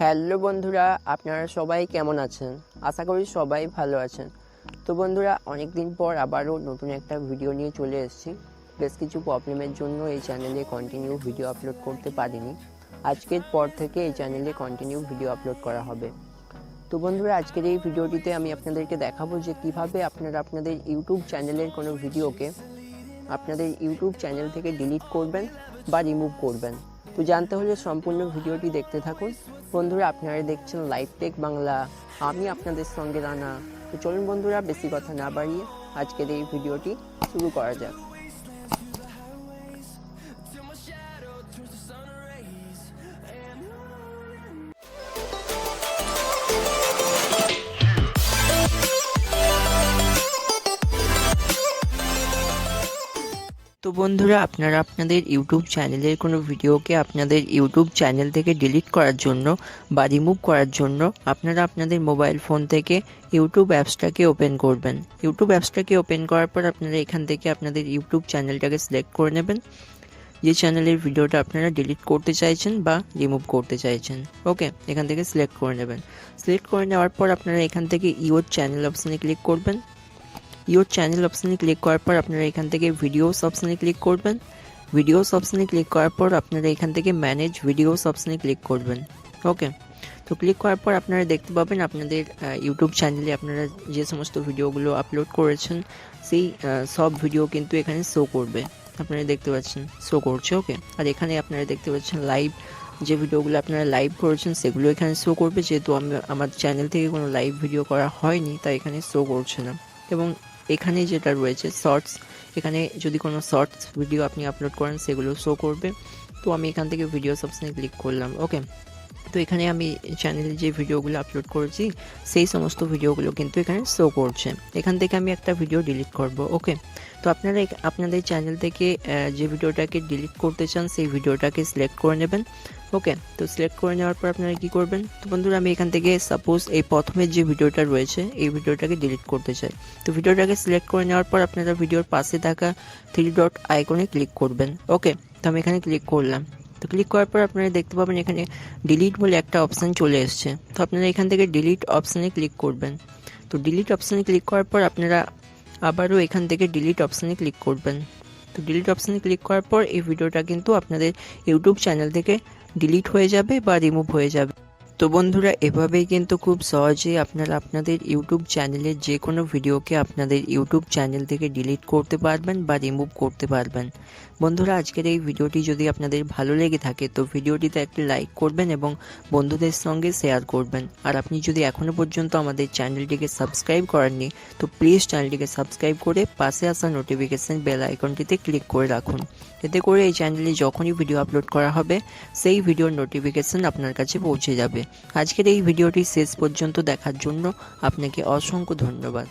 Hello বন্ধুরা, আপনারা সবাই কেমন আছেন? আশা করি সবাই ভালো আছেন। তো বন্ধুরা, অনেক দিন পর আবারও নতুন একটা ভিডিও নিয়ে চলে এসেছি। বেশ কিছু প্রবলেমের জন্য এই চ্যানেলে কন্টিনিউ ভিডিও আপলোড করতে পারিনি। আজকের পর থেকে এই চ্যানেলে কন্টিনিউ ভিডিও আপলোড করা হবে। তো বন্ধুরা, আজকের এই ভিডিওটিতে আমি আপনাদেরকে দেখাবো যে কিভাবে আপনারা আপনাদের ইউটিউব চ্যানেলের কোনো ভিডিওকে আপনাদের ইউটিউব চ্যানেল থেকে ডিলিট করবেন বা রিমুভ করবেন। তো জানতে হলে সম্পূর্ণ ভিডিওটি দেখতে থাকুন। বন্ধুরা, আপনারা দেখছেন লাইভ টেক বাংলা, আমি আপনাদের সঙ্গে রানা। তো চলুন বন্ধুরা, বেশি কথা না বাড়িয়ে আজকের এই ভিডিওটি শুরু করা যাক। তো বন্ধুরা, আপনারা আপনাদের ইউটিউব চ্যানেলের কোনো ভিডিওকে আপনাদের ইউটিউব চ্যানেল থেকে ডিলিট করার জন্য বা রিমুভ করার জন্য আপনারা আপনাদের মোবাইল ফোন থেকে ইউটিউব অ্যাপসটাকে ওপেন করবেন। ইউটিউব অ্যাপসটাকে ওপেন করার পর আপনারা এখান থেকে আপনাদের ইউটিউব চ্যানেলটাকে সিলেক্ট করে নেবেন, যে চ্যানেলের ভিডিওটা আপনারা ডিলিট করতে চাইছেন বা রিমুভ করতে চাইছেন। ওকে, এখান থেকে সিলেক্ট করে নেবেন। সিলেক্ট করে নেওয়ার পর আপনারা এখান থেকে ইউর চ্যানেল অপশানে ক্লিক করবেন। ইউর চ্যানেল অপশানে ক্লিক করার পর আপনারা এখান থেকে ভিডিওস অপশানে ক্লিক করবেন। ভিডিওস অপশানে ক্লিক করার পর আপনারা এখান থেকে ম্যানেজ ভিডিওস অপশানে ক্লিক করবেন। ওকে, তো ক্লিক করার পর আপনারা দেখতে পাবেন আপনাদের ইউটিউব চ্যানেলে আপনারা যে সমস্ত ভিডিওগুলো আপলোড করেছেন সেই সব ভিডিও কিন্তু এখানে শো করবে। আপনারা দেখতে পাচ্ছেন শো করছে। ওকে, আর এখানে আপনারা দেখতে পাচ্ছেন লাইভ যে ভিডিওগুলো আপনারা লাইভ করেছেন সেগুলো এখানে শো করবে। যেহেতু আমার চ্যানেল থেকে কোনো লাইভ ভিডিও করা হয়নি, তাই এখানে শো করছে না। এবং এখানে যেটা রয়েছে শর্টস, এখানে যদি কোনো শর্টস ভিডিও আপনি আপলোড করেন সেগুলো শো করবে। তো আমি এখান থেকে ভিডিওস অপশানে ক্লিক করলাম। ওকে, তো এখানে আমি চ্যানেলে যে ভিডিওগুলো আপলোড করেছি সেই সমস্ত ভিডিওগুলো কিন্তু এখানে শো করছে। এখান থেকে আমি একটা ভিডিও ডিলিট করব। ওকে, তো আপনারা আপনাদের চ্যানেল থেকে যে ভিডিওটাকে ডিলিট করতে চান সেই ভিডিওটাকে সিলেক্ট করে নেবেন। ওকে, তো সিলেক্ট করে নেওয়ার পর আপনারা কী করবেন? তো বন্ধুরা, আমি এখান থেকে সাপোজ এই প্রথমের যে ভিডিওটা রয়েছে এই ভিডিওটাকে ডিলিট করতে চাই। তো ভিডিওটাকে সিলেক্ট করে নেওয়ার পর আপনারা ভিডিওর পাশে থাকা 3 ডট আইকনে ক্লিক করবেন। ওকে, তো আমি এখানে ক্লিক করলাম। তো ক্লিক করার পর আপনারা দেখতে পাবেন এখানে ডিলিট বলে একটা অপশান চলে এসছে। তো আপনারা এখান থেকে ডিলিট অপশানে ক্লিক করবেন। তো ডিলিট অপশানে ক্লিক করার পর আপনারা আবারও এখান থেকে ডিলিট অপশানে ক্লিক করবেন। তো ডিলিট অপশানে ক্লিক করার পর এই ভিডিওটা কিন্তু আপনাদের ইউটিউব চ্যানেল থেকে ডিলিট হয়ে যাবে বা রিমুভ হয়ে যাবে। তো বন্ধুরা, এভাবেই কিন্তু খুব সহজেই আপনারা আপনাদের ইউটিউব চ্যানেলের যে কোনো ভিডিওকে আপনাদের ইউটিউব চ্যানেল থেকে ডিলিট করতে পারবেন বা রিমুভ করতে পারবেন। বন্ধুরা, আজকের এই ভিডিওটি যদি আপনাদের ভালো লেগে থাকে তো ভিডিওটিতে একটি লাইক করবেন এবং বন্ধুদের সঙ্গে শেয়ার করবেন। আর আপনি যদি এখনও পর্যন্ত আমাদের চ্যানেলটিকে সাবস্ক্রাইব করেননি তো প্লিজ চ্যানেলটিকে সাবস্ক্রাইব করে পাশে আসা নোটিফিকেশন বেল আইকনটিতে ক্লিক করে রাখুন। এতে করে এই চ্যানেলে যখনই ভিডিও আপলোড করা হবে সেই ভিডিওর নোটিফিকেশন আপনার কাছে পৌঁছে যাবে। আজকের এই ভিডিওটি শেষ পর্যন্ত দেখার জন্য আপনাকে অসংখ্য ধন্যবাদ।